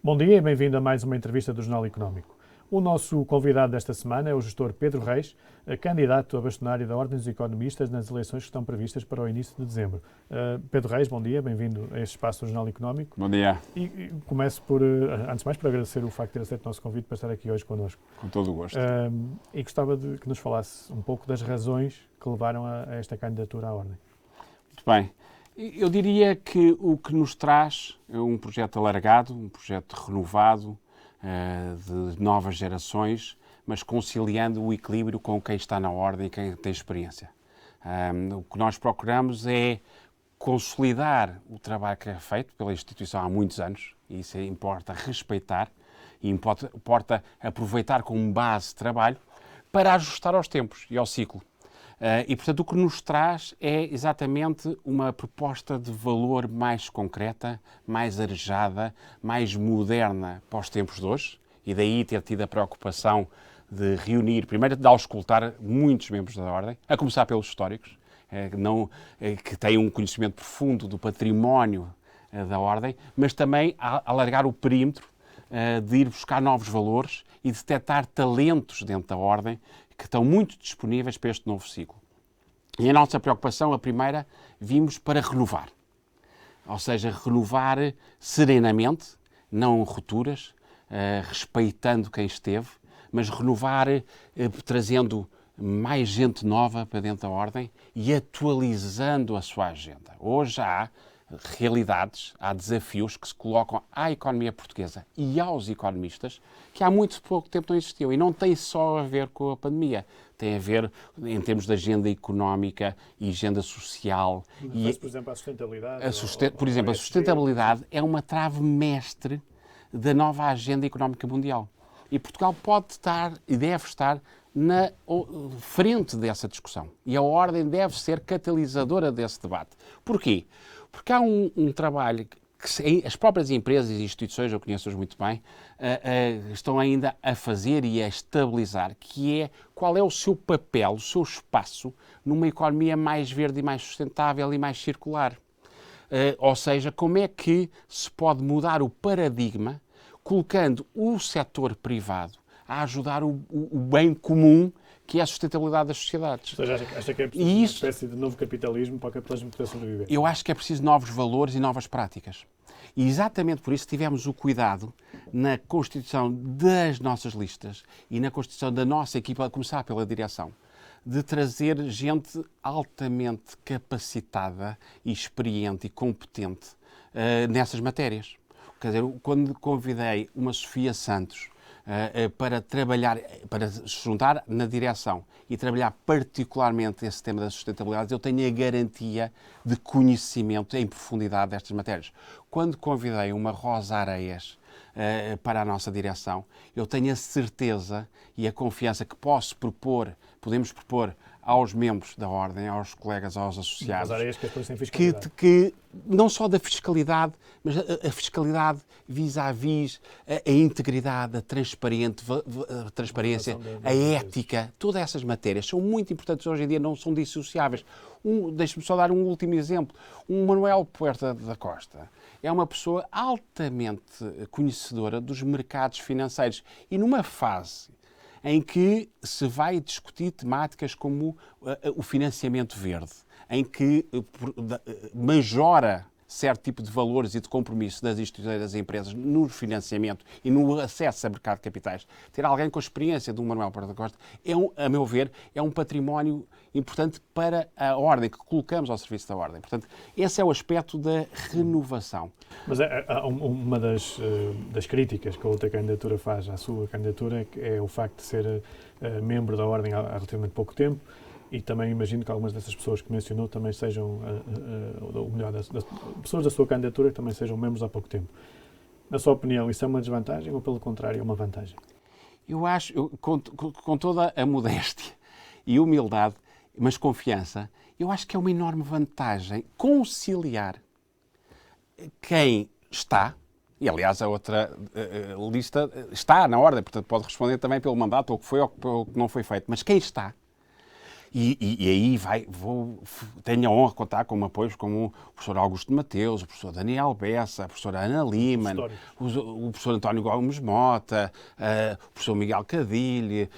Bom dia e bem-vindo a mais uma entrevista do Jornal Económico. O nosso convidado desta semana é o gestor Pedro Reis, candidato a bastonário da Ordem dos Economistas nas eleições que estão previstas para o início de dezembro. Pedro Reis, bom dia, bem-vindo a este espaço do Jornal Económico. Bom dia. E começo por, antes de mais, por agradecer o facto de ter aceito o nosso convite para estar aqui hoje connosco. Com todo o gosto. E gostava de que nos falasse um pouco das razões que levaram a esta candidatura à Ordem. Muito bem. Eu diria que o que nos traz é um projeto alargado, um projeto renovado, de novas gerações, mas conciliando o equilíbrio com quem está na Ordem e quem tem experiência. O que nós procuramos é consolidar o trabalho que é feito pela instituição há muitos anos, e isso importa respeitar, e importa aproveitar como base de trabalho para ajustar aos tempos e ao ciclo. E, portanto, o que nos traz é exatamente uma proposta de valor mais concreta, mais arejada, mais moderna para os tempos de hoje, e daí ter tido a preocupação de reunir, primeiro de auscultar muitos membros da Ordem, a começar pelos históricos, que têm um conhecimento profundo do património da Ordem, mas também alargar o perímetro de ir buscar novos valores e detectar talentos dentro da Ordem que estão muito disponíveis para este novo ciclo. E a nossa preocupação, a primeira, vimos para renovar. Ou seja, renovar serenamente, não rupturas, respeitando quem esteve, mas renovar trazendo mais gente nova para dentro da Ordem e atualizando a sua agenda. Hoje há realidades, há desafios que se colocam à economia portuguesa e aos economistas que há muito pouco tempo não existiam. E não tem só a ver com a pandemia. Tem a ver em termos de agenda económica e agenda social. Por exemplo, a sustentabilidade. Por exemplo, a sustentabilidade é uma trave mestre da nova agenda económica mundial. E Portugal pode estar e deve estar na frente dessa discussão. E a Ordem deve ser catalisadora desse debate. Porquê? Porque há um trabalho que as próprias empresas e instituições, eu conheço-os muito bem, estão ainda a fazer e a estabilizar, que é qual é o seu papel, o seu espaço numa economia mais verde e mais sustentável e mais circular. Ou seja, como é que se pode mudar o paradigma colocando o setor privado a ajudar o bem comum, que é a sustentabilidade das sociedades. Ou seja, acha que é preciso uma espécie de novo capitalismo para o capitalismo poder sobreviver? Eu acho que é preciso novos valores e novas práticas. E exatamente por isso tivemos o cuidado na constituição das nossas listas e na constituição da nossa equipa, a começar pela direção, de trazer gente altamente capacitada, experiente e competente nessas matérias. Quer dizer, quando convidei uma Sofia Santos para trabalhar, para se juntar na direção e trabalhar particularmente esse tema da sustentabilidade, eu tenho a garantia de conhecimento em profundidade destas matérias. Quando convidei uma Rosa Areias para a nossa direção, eu tenho a certeza e a confiança que podemos propor aos membros da Ordem, aos colegas, aos associados, que não só da fiscalidade, mas a fiscalidade vis-à-vis a integridade, a transparência, a ética, todas essas matérias são muito importantes hoje em dia, não são dissociáveis. Deixe-me só dar um último exemplo. O Manuel Puerta da Costa é uma pessoa altamente conhecedora dos mercados financeiros e numa fase em que se vai discutir temáticas como o financiamento verde, em que majora certo tipo de valores e de compromisso das instituições e das empresas no financiamento e no acesso a mercado de capitais. Ter alguém com a experiência de um Manuel Puerta da Costa a meu ver, é um património importante para a Ordem, que colocamos ao serviço da Ordem. Portanto, esse é o aspecto da renovação. Mas uma das críticas que a outra candidatura faz à sua candidatura é o facto de ser membro da Ordem há relativamente pouco tempo e também imagino que algumas dessas pessoas que mencionou também sejam, ou melhor, das pessoas da sua candidatura que também sejam membros há pouco tempo. Na sua opinião, isso é uma desvantagem ou, pelo contrário, é uma vantagem? Eu acho, com toda a modéstia e humildade, mas confiança, eu acho que é uma enorme vantagem conciliar quem está, e aliás a outra lista está na Ordem, portanto pode responder também pelo mandato, ou o que foi ou o que não foi feito, mas quem está, E aí tenho a honra de contar com apoios como o professor Augusto Mateus, o professor Daniel Bessa, a professora Ana Liman, o professor António Gomes Mota, o professor Miguel Cadilhe,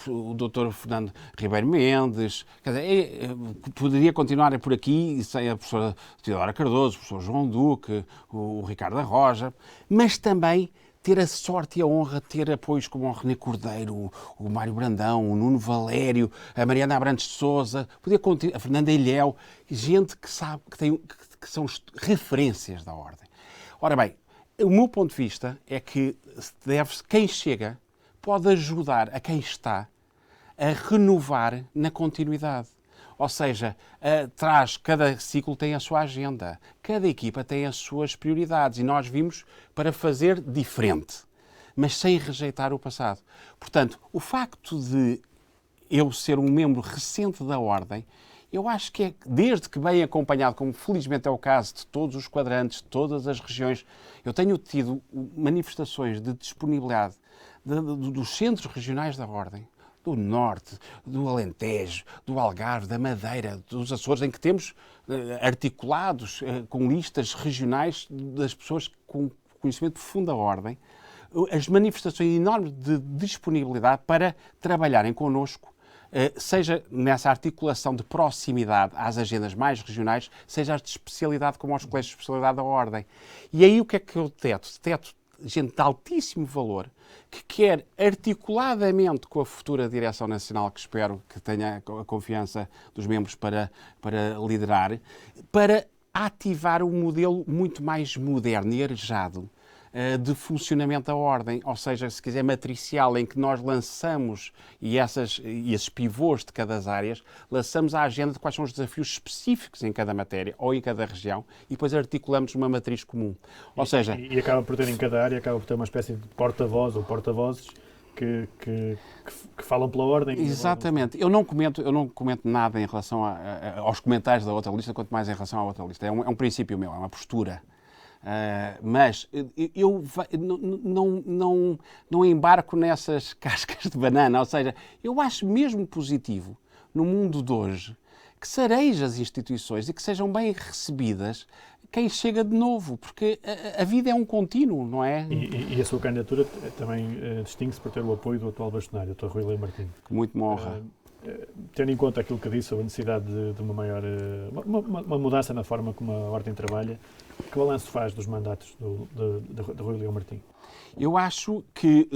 o doutor Fernando Ribeiro Mendes. Quer dizer, poderia continuar por aqui, sem a professora Teodora Cardoso, o professor João Duque, o Ricardo Arroja, mas também ter a sorte e a honra de ter apoios como o René Cordeiro, o Mário Brandão, o Nuno Valério, a Mariana Abrantes de Sousa, a Fernanda Ilhéu, gente que sabe, que são referências da Ordem. Ora bem, o meu ponto de vista é que quem chega pode ajudar a quem está a renovar na continuidade. Ou seja, cada ciclo tem a sua agenda, cada equipa tem as suas prioridades e nós vimos para fazer diferente, mas sem rejeitar o passado. Portanto, o facto de eu ser um membro recente da Ordem, eu acho que desde que bem acompanhado, como felizmente é o caso de todos os quadrantes, de todas as regiões, eu tenho tido manifestações de disponibilidade dos centros regionais da Ordem, do Norte, do Alentejo, do Algarve, da Madeira, dos Açores, em que temos articulados com listas regionais das pessoas com conhecimento profundo da Ordem, as manifestações enormes de disponibilidade para trabalharem connosco, seja nessa articulação de proximidade às agendas mais regionais, seja as de especialidade como aos colégios de especialidade da Ordem. E aí o que é que eu deteto? Gente de altíssimo valor, que quer articuladamente com a futura Direção Nacional, que espero que tenha a confiança dos membros para liderar, para ativar um modelo muito mais moderno e arejado de funcionamento da Ordem, ou seja, se quiser matricial, em que nós lançamos, e esses pivôs de cada áreas, lançamos a agenda de quais são os desafios específicos em cada matéria ou em cada região e depois articulamos uma matriz comum. Ou seja... E acaba por ter em cada área, acaba por ter uma espécie de porta-voz ou porta-vozes que falam pela Ordem. Exatamente. Eu não comento nada em relação aos comentários da outra lista, quanto mais em relação à outra lista. É um princípio meu, é uma postura. Mas eu não embarco nessas cascas de banana, ou seja, eu acho mesmo positivo no mundo de hoje que se areje as instituições e que sejam bem recebidas quem chega de novo, porque a vida é um contínuo, não é? E a sua candidatura também distingue-se por ter o apoio do atual bastonário, o Dr. Rui Lê Martins. Muito me honra. Tendo em conta aquilo que disse sobre a necessidade de uma maior uma mudança na forma como a Ordem trabalha, que balanço faz dos mandatos de Rui Leão Martins? Eu acho que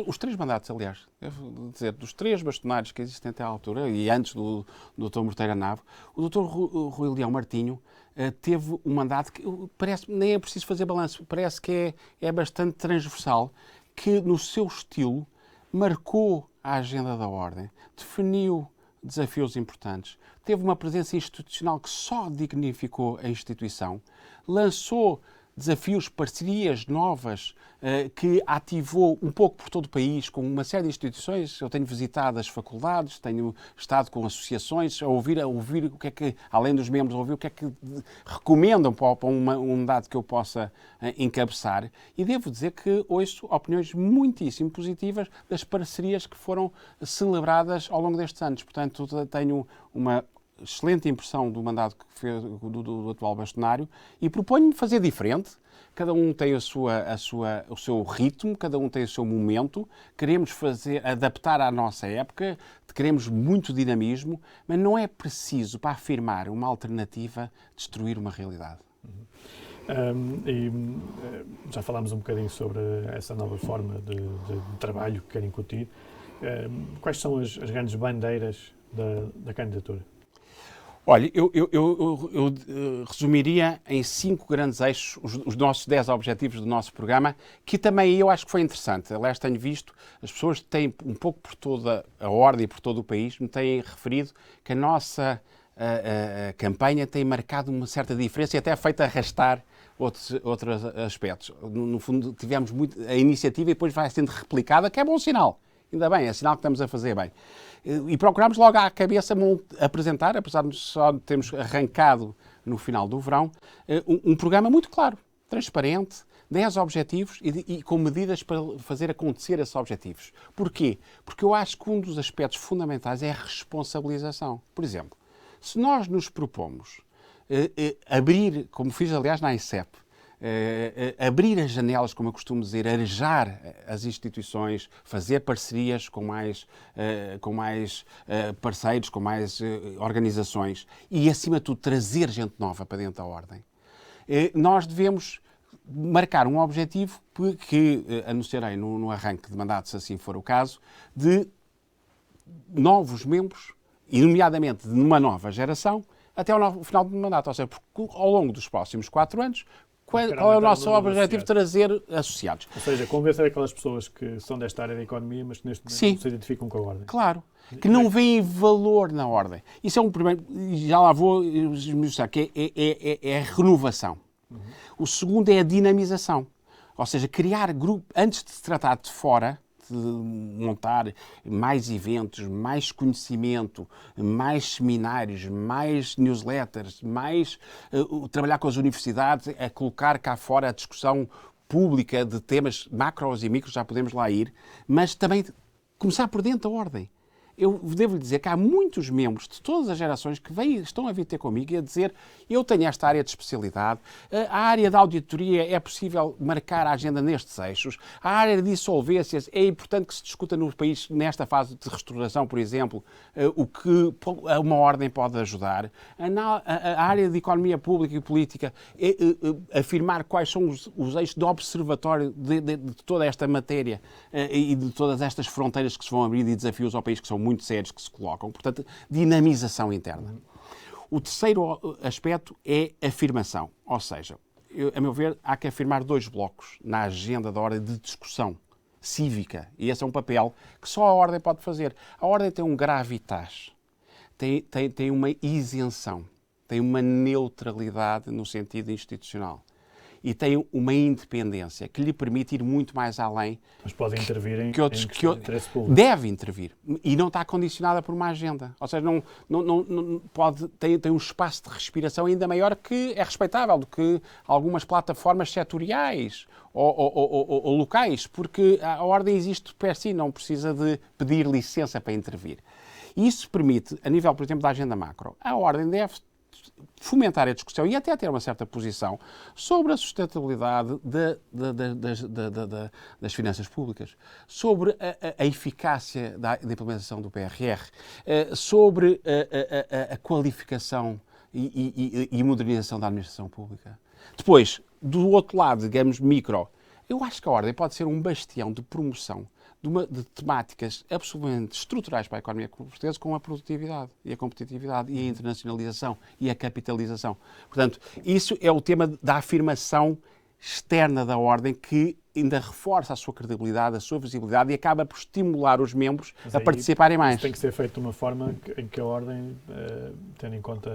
os três mandatos, aliás, devo dizer, dos três bastonários que existem até à altura, e antes do Dr. Morteira Nave, o Dr. Rui Leão Martinho teve um mandato que parece, nem é preciso fazer balanço, parece que é bastante transversal, que no seu estilo marcou a agenda da Ordem, definiu desafios importantes, teve uma presença institucional que só dignificou a instituição, lançou desafios, parcerias novas, que ativou um pouco por todo o país, com uma série de instituições. Eu tenho visitado as faculdades, tenho estado com associações, a ouvir o que é que, além dos membros, a ouvir o que é que recomendam para um dado que eu possa encabeçar. E devo dizer que ouço opiniões muitíssimo positivas das parcerias que foram celebradas ao longo destes anos. Portanto, tenho uma excelente impressão do mandato que fez do atual bastonário e proponho-me fazer diferente. Cada um tem o seu ritmo, cada um tem o seu momento. Queremos adaptar à nossa época, queremos muito dinamismo, mas não é preciso, para afirmar uma alternativa, destruir uma realidade. Já falámos um bocadinho sobre essa nova forma de trabalho que querem incutir. Quais são as grandes bandeiras da candidatura? Olha, eu resumiria em 5 grandes eixos os nossos 10 objetivos do nosso programa, que também eu acho que foi interessante. Aliás, tenho visto, as pessoas têm, um pouco por toda a Ordem e por todo o país, me têm referido que a nossa campanha tem marcado uma certa diferença e até feito arrastar outros aspectos. No fundo, tivemos muito a iniciativa e depois vai sendo replicada, que é bom sinal. Ainda bem, é sinal que estamos a fazer bem. E procurámos logo à cabeça apresentar, apesar de só termos arrancado no final do verão, um programa muito claro, transparente, 10 objetivos e com medidas para fazer acontecer esses objetivos. Porquê? Porque eu acho que um dos aspectos fundamentais é a responsabilização. Por exemplo, se nós nos propomos abrir, como fiz aliás na ICEP, abrir as janelas, como eu costumo dizer, arejar as instituições, fazer parcerias com mais parceiros, com mais organizações e, acima de tudo, trazer gente nova para dentro da Ordem, nós devemos marcar um objetivo que anunciarei no arranque de mandato, se assim for o caso, de novos membros, e nomeadamente de uma nova geração, até ao final do mandato. Ou seja, porque ao longo dos próximos 4 anos, qual é o nosso objetivo? Trazer associados. Ou seja, convencer aquelas pessoas que são desta área da economia, mas que neste momento não se identificam com a Ordem. Claro. Que não veem valor na Ordem. Isso é um primeiro... Já lá vou esmiuçar, que é a renovação. O segundo é a dinamização. Ou seja, criar grupo, antes de se tratar de fora, de montar mais eventos, mais conhecimento, mais seminários, mais newsletters, mais trabalhar com as universidades, a colocar cá fora a discussão pública de temas macros e micros, já podemos lá ir, mas também começar por dentro da Ordem. Eu devo lhe dizer que há muitos membros de todas as gerações que estão a vir ter comigo e a dizer: eu tenho esta área de especialidade, a área da auditoria é possível marcar a agenda nestes eixos, a área de insolvências é importante que se discuta no país nesta fase de restauração, por exemplo, o que uma ordem pode ajudar, a área de economia pública e política, afirmar quais são os eixos de observatório de toda esta matéria e de todas estas fronteiras que se vão abrir e desafios ao país que são muito sérios que se colocam. Portanto, dinamização interna. O terceiro aspecto é afirmação. Ou seja, a meu ver, há que afirmar 2 blocos na agenda da Ordem de discussão cívica. E esse é um papel que só a Ordem pode fazer. A Ordem tem um gravitas, tem uma isenção, tem uma neutralidade no sentido institucional. E tem uma independência que lhe permite ir muito mais além. Mas pode intervir em questões de interesse público. Deve intervir. E não está condicionada por uma agenda. Ou seja, não tem um espaço de respiração ainda maior que é respeitável do que algumas plataformas setoriais ou locais, porque a Ordem existe per si, não precisa de pedir licença para intervir. E isso permite, a nível, por exemplo, da agenda macro, a Ordem deve fomentar a discussão e até ter uma certa posição sobre a sustentabilidade das finanças públicas, sobre a eficácia da implementação do PRR, sobre a qualificação e modernização da administração pública. Depois, do outro lado, digamos, micro, eu acho que a Ordem pode ser um bastião de promoção de temáticas absolutamente estruturais para a economia portuguesa, com a produtividade e a competitividade e a internacionalização e a capitalização. Portanto, isso é o tema da afirmação externa da Ordem, que ainda reforça a sua credibilidade, a sua visibilidade e acaba por estimular os membros a participarem mais. Isso tem que ser feito de uma forma em que a Ordem, tendo em conta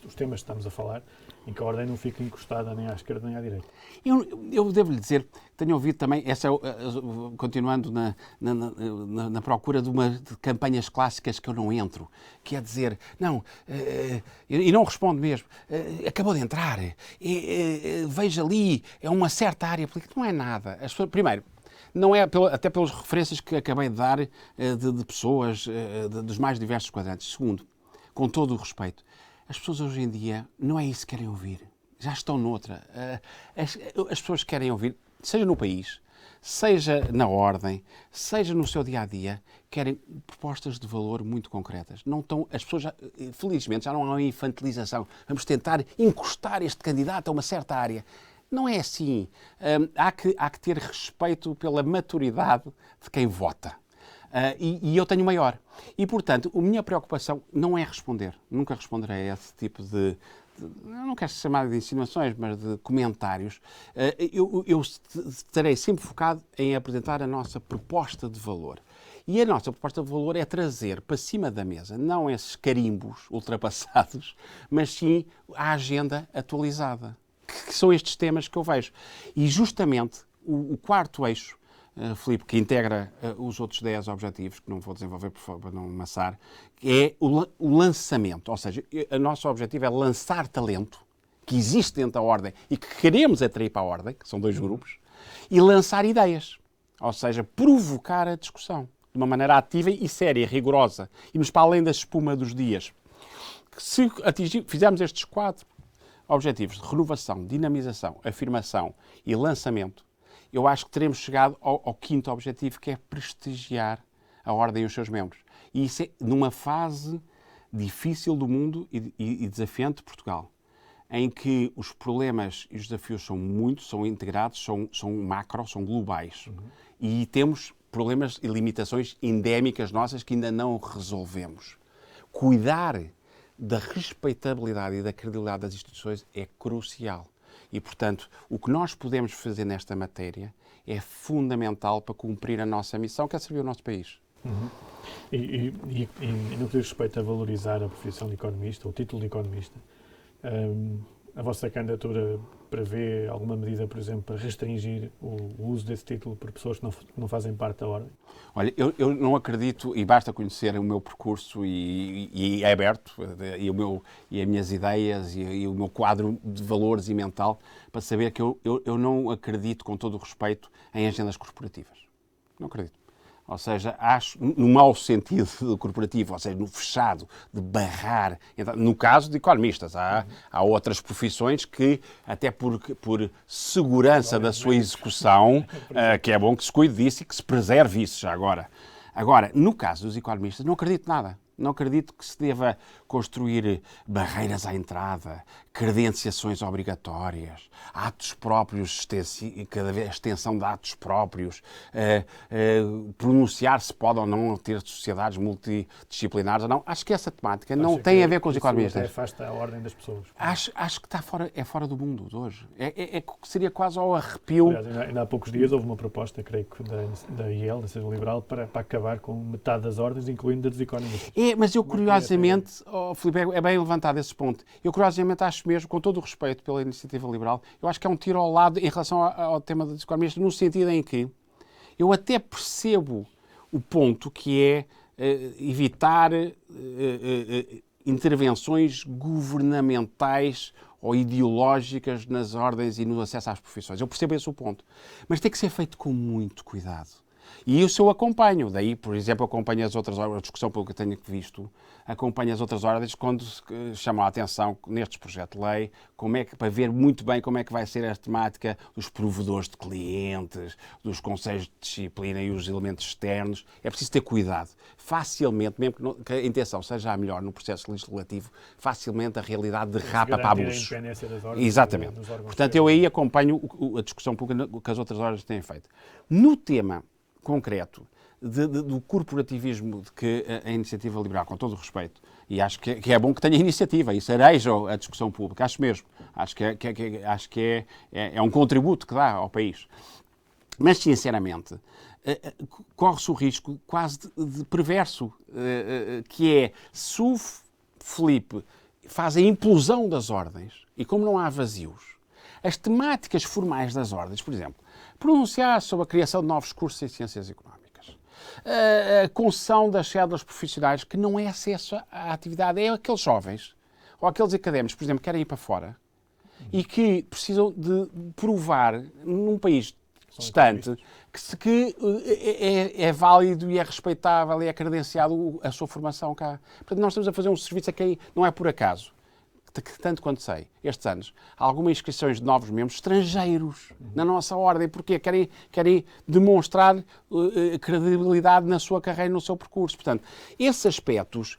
os temas que estamos a falar, em que a Ordem não fique encostada nem à esquerda nem à direita. Eu devo lhe dizer, tenho ouvido também, continuando na procura de campanhas clássicas que eu não entro, que é dizer, não, e não respondo mesmo, acabou de entrar, veja ali, é uma certa área política, não é nada. Primeiro, não é, até pelas referências que acabei de dar de pessoas dos mais diversos quadrantes. Segundo, com todo o respeito, as pessoas hoje em dia não é isso que querem ouvir. Já estão noutra. As pessoas querem ouvir, seja no país, seja na Ordem, seja no seu dia-a-dia, querem propostas de valor muito concretas. As pessoas, felizmente, já não há uma infantilização. Vamos tentar encostar este candidato a uma certa área. Não é assim. Há que ter respeito pela maturidade de quem vota. E eu tenho maior. E, portanto, a minha preocupação não é responder. Nunca responderei a esse tipo de não quero chamar de insinuações, mas de comentários. Eu estarei sempre focado em apresentar a nossa proposta de valor. E a nossa proposta de valor é trazer para cima da mesa, não esses carimbos ultrapassados, mas sim a agenda atualizada, que são estes temas que eu vejo. E justamente o quarto eixo, Filipe, que integra os outros 10 objetivos, que não vou desenvolver para não amassar, é o lançamento. Ou seja, o nosso objetivo é lançar talento, que existe dentro da Ordem e que queremos atrair para a Ordem, que são 2 grupos, e lançar ideias. Ou seja, provocar a discussão de uma maneira ativa e séria, rigorosa. Irmos para além da espuma dos dias. Se fizermos estes 4 objetivos de renovação, dinamização, afirmação e lançamento, eu acho que teremos chegado ao 5º objetivo, que é prestigiar a Ordem e os seus membros. E isso é numa fase difícil do mundo e desafiante de Portugal, em que os problemas e os desafios são integrados, são macro, são globais. E temos problemas e limitações endémicas nossas que ainda não resolvemos. Cuidar da respeitabilidade e da credibilidade das instituições é crucial. E, portanto, o que nós podemos fazer nesta matéria é fundamental para cumprir a nossa missão, que é servir o nosso país. E no que diz respeito a valorizar a profissão de economista, o título de economista, a vossa candidatura prevê alguma medida, por exemplo, para restringir o uso desse título por pessoas que não fazem parte da Ordem? Olha, eu não acredito, e basta conhecer o meu percurso e é aberto, e as minhas ideias e o meu quadro de valores e mental, para saber que eu não acredito, com todo o respeito, em agendas corporativas. Não acredito. Ou seja, acho, no mau sentido do corporativo, ou seja, no fechado, de barrar. No caso de economistas, há outras profissões que, até por segurança da sua execução, que é bom que se cuide disso e que se preserve isso já agora. Agora, no caso dos economistas, não acredito nada. Não acredito que se deva construir barreiras à entrada, credenciações obrigatórias, atos próprios, cada vez extensão de atos próprios, pronunciar se pode ou não ter sociedades multidisciplinares ou não. Acho que essa temática não tem a ver com os economistas. Isso afasta a ordem das pessoas. Acho que é fora do mundo de hoje. Seria quase ao arrepio. Aliás, ainda há poucos dias houve uma proposta, creio que da IEL, da Iniciativa Liberal, para acabar com metade das ordens, incluindo a dos economistas. Mas eu curiosamente, Filipe, é bem levantado esse ponto, eu curiosamente acho mesmo, com todo o respeito pela Iniciativa Liberal, eu acho que é um tiro ao lado em relação ao tema dos economistas, no sentido em que eu até percebo o ponto que é evitar intervenções governamentais ou ideológicas nas ordens e no acesso às profissões. Eu percebo esse o ponto. Mas tem que ser feito com muito cuidado. E isso eu acompanho. Daí, por exemplo, eu acompanho as outras ordens, a discussão pelo que eu tenho visto, acompanho as outras ordens quando chamam a atenção nestes projetos de lei, para ver muito bem como é que vai ser a temática dos provedores de clientes, dos conselhos de disciplina e os elementos externos. É preciso ter cuidado. Facilmente, mesmo que a intenção seja a melhor no processo legislativo, facilmente a realidade derrapa para abusos. Exatamente. Portanto, eu aí acompanho a discussão pública que as outras ordens têm feito. No tema concreto do corporativismo de que a Iniciativa Liberal, com todo o respeito, e acho que é bom que tenha iniciativa, isso areja a discussão pública, acho mesmo. Acho que é um contributo que dá ao país. Mas, sinceramente, corre-se o risco quase de perverso, que é, se o Filipe faz a implosão das ordens, e como não há vazios, as temáticas formais das ordens, por exemplo, pronunciar sobre a criação de novos cursos em ciências económicas, a concessão das cédulas profissionais, que não é acesso à atividade, é aqueles jovens ou aqueles académicos, por exemplo, que querem ir para fora e que precisam de provar num país distante que é válido e é respeitável e é credenciado a sua formação cá. Portanto, nós estamos a fazer um serviço a quem não é por acaso. Que, tanto quanto sei, estes anos, há algumas inscrições de novos membros estrangeiros na nossa ordem, porque querem demonstrar credibilidade na sua carreira e no seu percurso. Portanto, esses aspectos,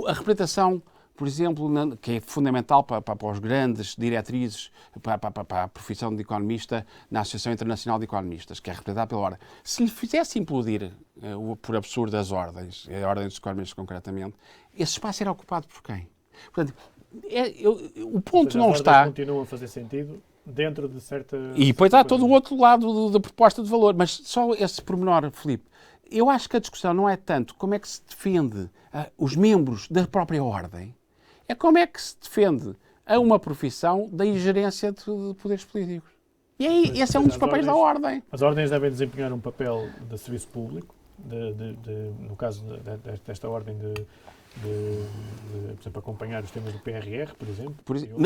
a representação, por exemplo, que é fundamental para os grandes diretrizes, para a profissão de economista na Associação Internacional de Economistas, que é representada pela ordem, se lhe fizesse implodir, por absurdo, as ordens, a ordem dos economistas concretamente, esse espaço era ocupado por quem? Portanto, o ponto não está. Continuam a fazer sentido dentro de certa. E depois há todo o outro lado da proposta de valor, mas só esse pormenor, Filipe. Eu acho que a discussão não é tanto como é que se defende os membros da própria ordem, é como é que se defende a uma profissão da ingerência de poderes políticos. E aí, esse é um dos papéis da ordem. As ordens devem desempenhar um papel de serviço público, no caso desta ordem por exemplo, acompanhar os temas do PRR, por exemplo.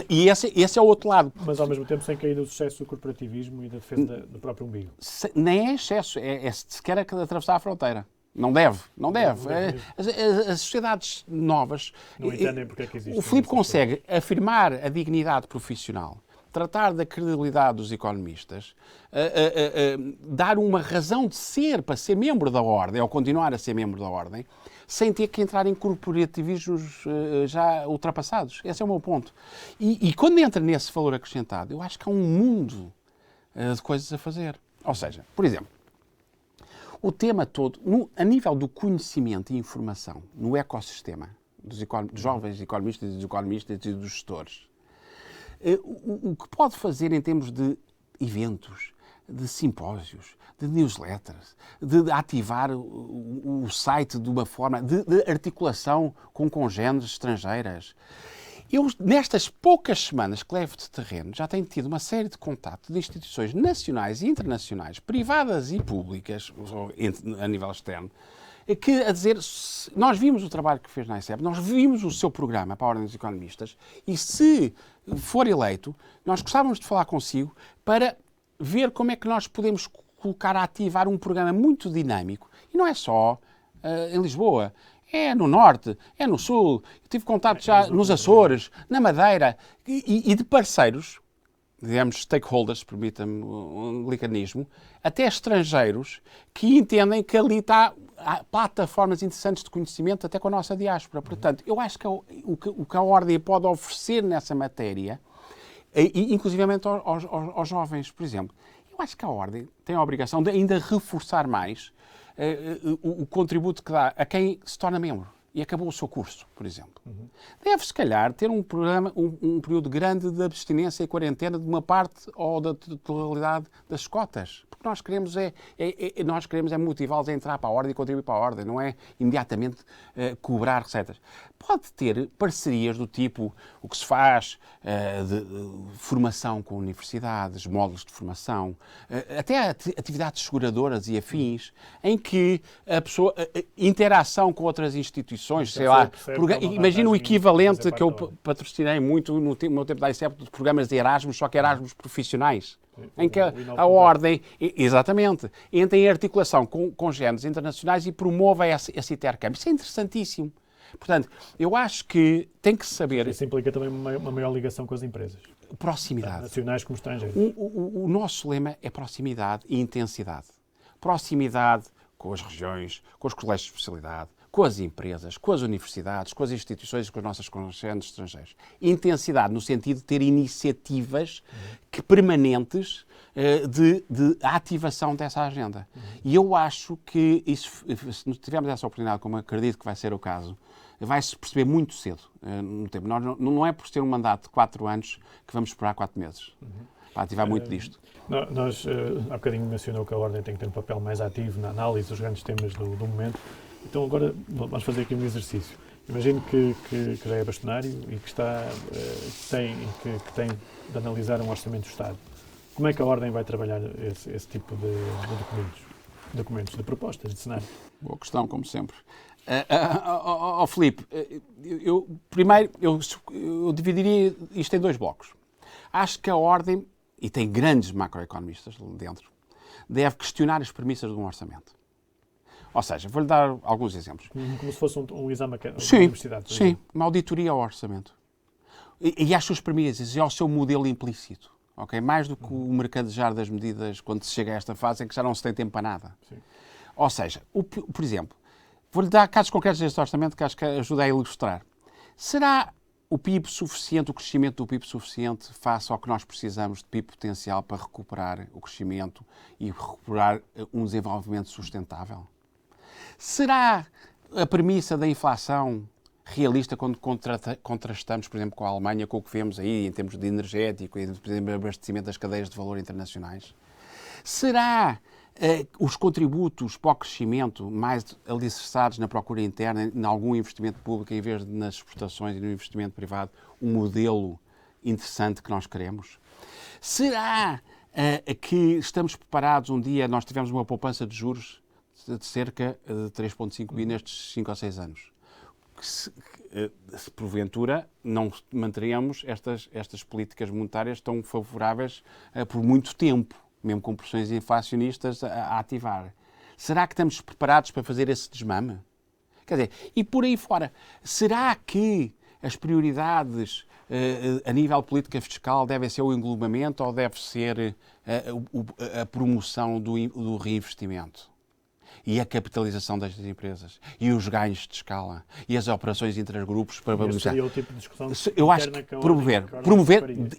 E esse é o outro lado. Mas, ao mesmo tempo, sem cair no sucesso do corporativismo e da defesa do próprio umbigo. Nem é excesso, é sequer atravessar a fronteira. Não deve. As sociedades novas... Não entendem porque é que existe. O Filipe consegue afirmar a dignidade profissional, tratar da credibilidade dos economistas, dar uma razão de ser para ser membro da Ordem, ou continuar a ser membro da Ordem, sem ter que entrar em corporativismos já ultrapassados. Esse é o meu ponto. E quando entra nesse valor acrescentado, eu acho que há um mundo de coisas a fazer. Ou seja, por exemplo, o tema todo, a nível do conhecimento e informação no ecossistema dos jovens economistas e dos economistas e dos gestores, o que pode fazer em termos de eventos, de simpósios, de newsletters, de ativar o site de uma forma, de articulação com congêneres estrangeiras. Eu, nestas poucas semanas que levo de terreno, já tenho tido uma série de contatos de instituições nacionais e internacionais, privadas e públicas, a nível externo, que a dizer, nós vimos o trabalho que fez na ICEP, nós vimos o seu programa para a Ordem dos Economistas e se for eleito, nós gostávamos de falar consigo para ver como é que nós podemos colocar a ativar um programa muito dinâmico. E não é só em Lisboa, é no Norte, é no Sul. Eu tive contato já nos Açores, na Madeira e de parceiros, digamos, stakeholders, permita-me um anglicanismo, até estrangeiros que entendem que ali há plataformas interessantes de conhecimento até com a nossa diáspora. Portanto, eu acho que o que a Ordem pode oferecer nessa matéria, e inclusivamente aos jovens, por exemplo, eu acho que a Ordem tem a obrigação de ainda reforçar mais o contributo que dá a quem se torna membro e acabou o seu curso, por exemplo. Deve, se calhar, ter um programa, um período grande de abstinência e quarentena de uma parte ou da totalidade das cotas. Porque nós queremos motivá-los a entrar para a Ordem e contribuir para a Ordem, não é imediatamente cobrar receitas. Pode ter parcerias do tipo o que se faz de formação com universidades, módulos de formação, até atividades seguradoras e afins, em que a pessoa, interação com outras instituições, sei lá, imagina o equivalente que eu patrocinei muito no meu tempo da ICEP de programas de Erasmus, só que Erasmus profissionais, em que a Ordem, exatamente, entra em articulação com congêneres internacionais e promove esse intercâmbio. Isso é interessantíssimo. Portanto, eu acho que tem que saber... Isso implica também uma maior ligação com as empresas. Proximidade. Nacionais como estrangeiras. O nosso lema é proximidade e intensidade. Proximidade com as regiões, com os colégios de especialidade, com as empresas, com as universidades, com as instituições e com as nossas congêneres estrangeiros. Intensidade no sentido de ter iniciativas permanentes de ativação dessa agenda. E eu acho que isso, se tivermos essa oportunidade, como acredito que vai ser o caso, vai-se perceber muito cedo no tempo. Não é por ter um mandato de 4 anos que vamos esperar 4 meses para ativar muito disto. Nós, há bocadinho mencionou que a Ordem tem que ter um papel mais ativo na análise dos grandes temas do momento. Então agora vamos fazer aqui um exercício. Imagino que já é bastonário e que tem de analisar um orçamento do Estado. Como é que a Ordem vai trabalhar esse tipo de documentos, de propostas, de cenário? Boa questão, como sempre. Filipe, primeiro eu dividiria isto em 2 blocos. Acho que a Ordem, e tem grandes macroeconomistas dentro, deve questionar as premissas de um orçamento. Ou seja, vou-lhe dar alguns exemplos. Como se fosse um exame da universidade. Sim, uma auditoria ao orçamento. E às suas premissas e ao seu modelo implícito. Okay? Mais do que o mercadejar das medidas quando se chega a esta fase em que já não se tem tempo para nada. Sim. Ou seja, por exemplo, vou-lhe dar casos concretos deste orçamento que acho que ajuda a ilustrar. Será o PIB suficiente, o crescimento do PIB suficiente face ao que nós precisamos de PIB potencial para recuperar o crescimento e recuperar um desenvolvimento sustentável? Será a premissa da inflação realista quando contrastamos, por exemplo, com a Alemanha, com o que vemos aí em termos de energético e de abastecimento das cadeias de valor internacionais? Será os contributos para o crescimento mais alicerçados na procura interna, em algum investimento público em vez de nas exportações e no investimento privado, um modelo interessante que nós queremos? Será que estamos preparados um dia, nós tivemos uma poupança de juros de cerca de 3,5 bi nestes 5 ou 6 anos. se porventura não manteríamos estas políticas monetárias tão favoráveis por muito tempo, mesmo com pressões inflacionistas a ativar. Será que estamos preparados para fazer esse desmame? Quer dizer, e por aí fora, será que as prioridades a nível de política fiscal devem ser o englobamento ou deve ser a promoção do reinvestimento? E a capitalização destas empresas, e os ganhos de escala, e as operações intergrupos para valorizar. Esse é o tipo de discussão Eu acho que promover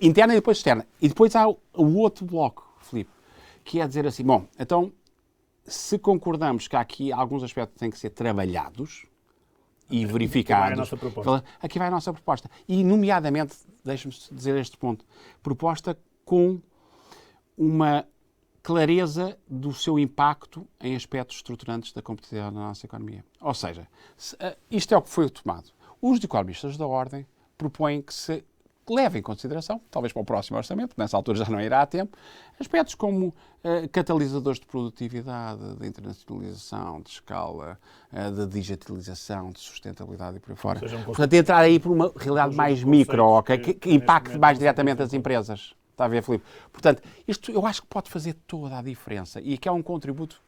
interna e depois externa. E depois há o outro bloco, Filipe, que é dizer assim, bom, então, se concordamos que há aqui alguns aspectos que têm que ser trabalhados e verificados, aqui vai a nossa proposta. E, nomeadamente, deixe-me dizer este ponto, proposta com uma clareza do seu impacto em aspectos estruturantes da competitividade da nossa economia. Ou seja, isto é o que foi tomado. Os economistas da Ordem propõem que se leve em consideração, talvez para o próximo orçamento, porque nessa altura já não irá a tempo, aspectos como catalisadores de produtividade, de internacionalização, de escala, de digitalização, de sustentabilidade e por aí fora. Portanto, entrar aí por uma realidade mais micro, okay, que impacte mais diretamente as empresas. Está a ver, Filipe? Portanto, isto eu acho que pode fazer toda a diferença e que é um contributo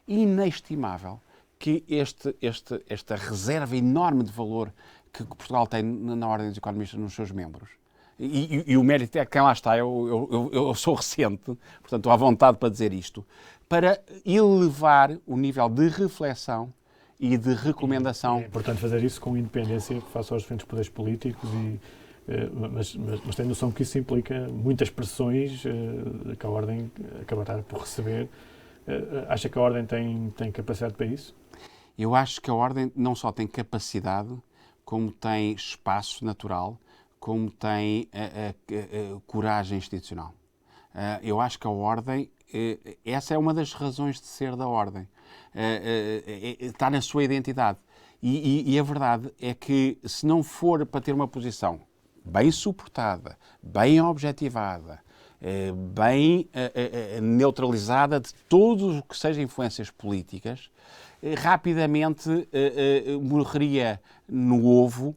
inestimável que esta reserva enorme de valor que Portugal tem na Ordem dos Economistas nos seus membros. E o mérito é que quem lá está, eu sou recente, portanto estou à vontade para dizer isto, para elevar o nível de reflexão e de recomendação. É importante fazer isso com independência face aos diferentes poderes políticos mas tem noção que isso implica muitas pressões que a Ordem acabará por receber. Acha que a Ordem tem capacidade para isso? Eu acho que a Ordem não só tem capacidade, como tem espaço natural, como tem coragem institucional. Eu acho que a Ordem, essa é uma das razões de ser da Ordem, está na sua identidade. E a verdade é que se não for para ter uma posição bem suportada, bem objetivada, bem neutralizada de tudo o que sejam influências políticas, rapidamente morreria no ovo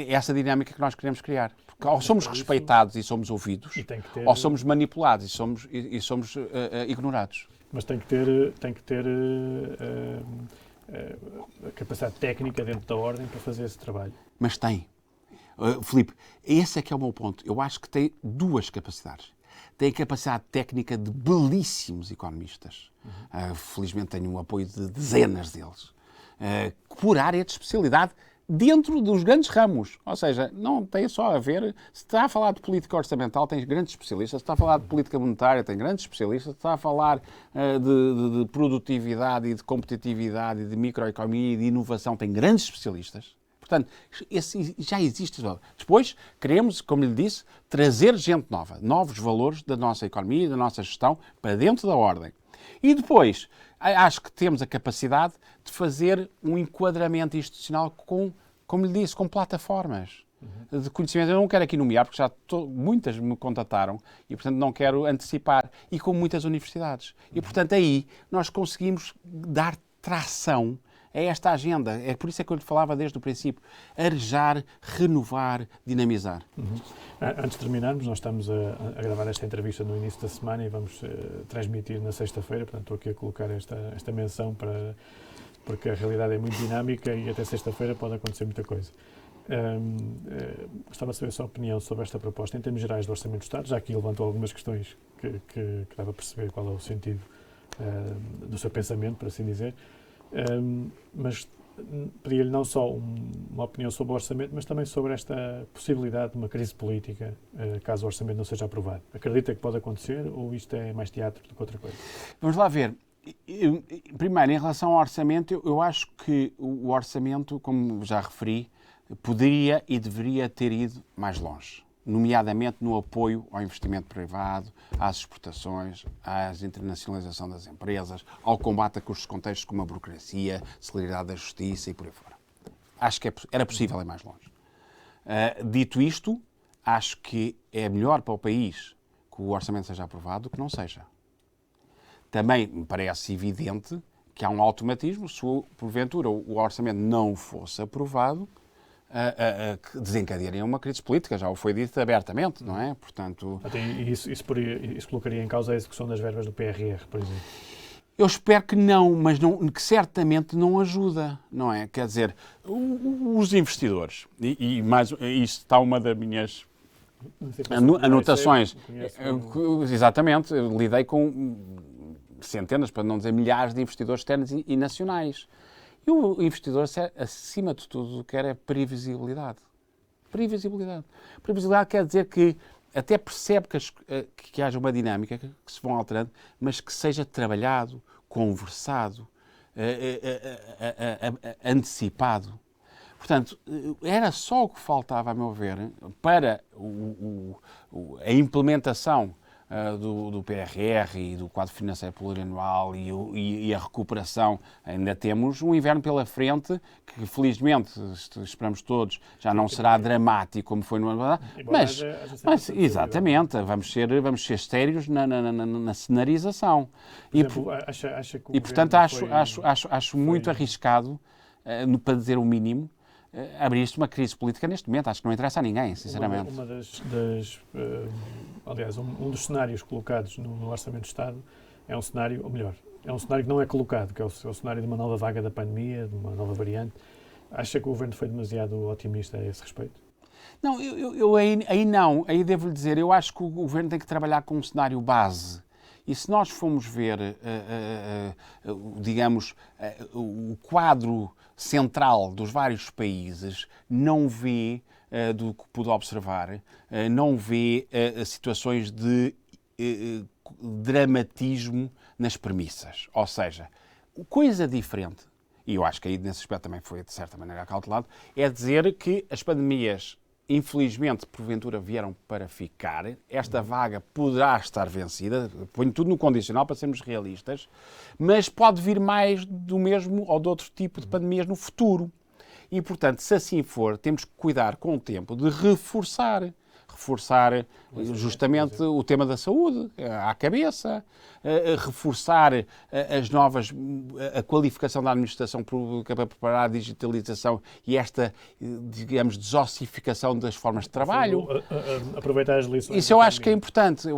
essa dinâmica que nós queremos criar. Porque ou somos respeitados e somos ouvidos, ou somos manipulados e somos ignorados. Mas tem que ter a capacidade técnica dentro da Ordem para fazer esse trabalho. Mas tem. Filipe, esse é que é o meu ponto. Eu acho que tem duas capacidades. Tem a capacidade técnica de belíssimos economistas. Felizmente tenho o apoio de dezenas deles. Por área de especialidade dentro dos grandes ramos. Ou seja, não tem só a ver... Se está a falar de política orçamental, tem grandes especialistas. Se está a falar de política monetária, tem grandes especialistas. Se está a falar de produtividade e de competitividade e de microeconomia e de inovação, tem grandes especialistas. Portanto, já existe. Depois, queremos, como lhe disse, trazer gente nova, novos valores da nossa economia e da nossa gestão para dentro da Ordem. E depois, acho que temos a capacidade de fazer um enquadramento institucional com, como lhe disse, com plataformas de conhecimento. Eu não quero aqui nomear, porque já muitas me contataram e, portanto, não quero antecipar. E com muitas universidades. E, portanto, aí nós conseguimos dar tração a esta agenda. É por isso é que eu lhe falava desde o princípio. Arejar, renovar, dinamizar. Antes de terminarmos, nós estamos a gravar esta entrevista no início da semana e vamos transmitir na sexta-feira. Portanto, estou aqui a colocar esta menção porque a realidade é muito dinâmica e até sexta-feira pode acontecer muita coisa. Gostava de saber a sua opinião sobre esta proposta em termos gerais do Orçamento do Estado. Já aqui levantou algumas questões que dava a perceber qual é o sentido do seu pensamento, por assim dizer. Mas pedia-lhe não só uma opinião sobre o orçamento, mas também sobre esta possibilidade de uma crise política, caso o orçamento não seja aprovado. Acredita que pode acontecer ou isto é mais teatro do que outra coisa? Vamos lá ver. Primeiro, em relação ao orçamento, eu acho que o orçamento, como já referi, poderia e deveria ter ido mais longe, nomeadamente no apoio ao investimento privado, às exportações, à internacionalização das empresas, ao combate a custos de contextos como a burocracia, celeridade da justiça e por aí fora. Acho que era possível ir mais longe. Dito isto, acho que é melhor para o país que o orçamento seja aprovado do que não seja. Também me parece evidente que há um automatismo, se porventura o orçamento não fosse aprovado, que desencadearia uma crise política, já o foi dito abertamente, não é? Portanto... Isso colocaria em causa a execução das verbas do PRR, por exemplo? Eu espero que não, mas que certamente não ajuda, não é? Quer dizer, os investidores, e mais, isto está uma das minhas anotações, exatamente, lidei com centenas, para não dizer milhares de investidores externos e nacionais. E o investidor, acima de tudo, quer é previsibilidade. Previsibilidade. Previsibilidade quer dizer que até percebe que haja uma dinâmica, que se vão alterando, mas que seja trabalhado, conversado, antecipado. Portanto, era só o que faltava, a meu ver, para a implementação do PRR e do quadro financeiro plurianual e a recuperação. Ainda temos um inverno pela frente que, felizmente, esperamos todos, já não será dramático como foi no ano passado, mas exatamente, vamos ser sérios na cenarização. E, portanto, acho muito arriscado, para dizer o mínimo, abrir-se uma crise política neste momento. Acho que não interessa a ninguém, sinceramente. Aliás, um dos cenários colocados no Orçamento do Estado é um cenário, ou melhor, é um cenário que não é colocado, que é o cenário de uma nova vaga da pandemia, de uma nova variante. Acha que o Governo foi demasiado otimista a esse respeito? Não, eu aí não. Aí devo-lhe dizer, eu acho que o Governo tem que trabalhar com um cenário base. E se nós formos ver, digamos, o quadro central dos vários países, não vê, do que pude observar, não vê situações de dramatismo nas premissas. Ou seja, coisa diferente, e eu acho que aí nesse aspecto também foi de certa maneira acautelado, é dizer que as pandemias, infelizmente, porventura vieram para ficar. Esta vaga poderá estar vencida, ponho tudo no condicional para sermos realistas, mas pode vir mais do mesmo ou de outro tipo de pandemias no futuro. E, portanto, se assim for, temos que cuidar com o tempo de reforçar justamente o tema da saúde à cabeça, reforçar a qualificação da administração pública para preparar a digitalização e esta, digamos, desossificação das formas de trabalho. Aproveitar as lições. Isso eu acho que é importante,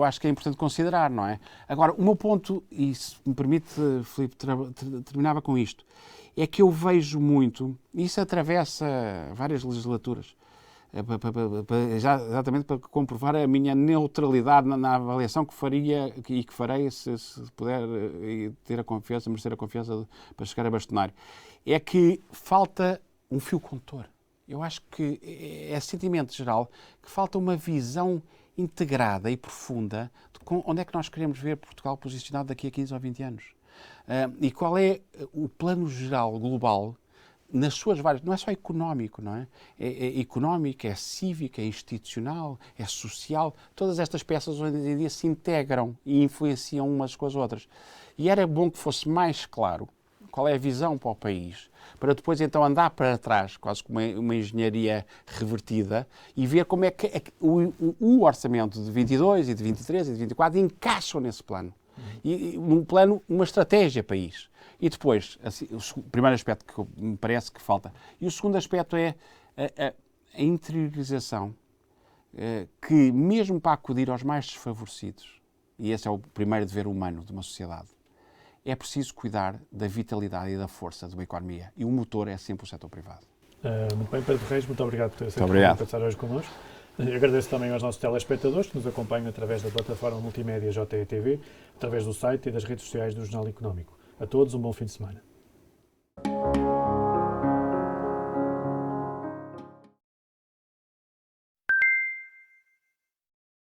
considerar, não é? Agora, o meu ponto, e se me permite, Filipe, terminava com isto, é que eu vejo muito, e isso atravessa várias legislaturas, exatamente para comprovar a minha neutralidade na avaliação que faria e que farei se puder ter a confiança, merecer a confiança para chegar a bastonário. É que falta um fio condutor. Eu acho que é sentimento geral que falta uma visão integrada e profunda de onde é que nós queremos ver Portugal posicionado daqui a 15 ou 20 anos. E qual é o plano geral, global, nas suas várias... Não é só económico, não é? É económico, é cívico, é institucional, é social. Todas estas peças hoje em dia se integram e influenciam umas com as outras. E era bom que fosse mais claro qual é a visão para o país, para depois então andar para trás, quase como uma engenharia revertida, e ver como é que o orçamento de 22 e de 23 e de 24 encaixam nesse plano. E um plano, uma estratégia país. E depois, assim, o primeiro aspecto que me parece que falta. E o segundo aspecto é a interiorização que, mesmo para acudir aos mais desfavorecidos, e esse é o primeiro dever humano de uma sociedade, é preciso cuidar da vitalidade e da força de uma economia. E o motor é sempre o setor privado. Muito bem, Pedro Reis, muito obrigado por ter aceito passar hoje connosco. Agradeço também aos nossos telespectadores que nos acompanham através da plataforma multimédia JETV, através do site e das redes sociais do Jornal Económico. A todos um bom fim de semana.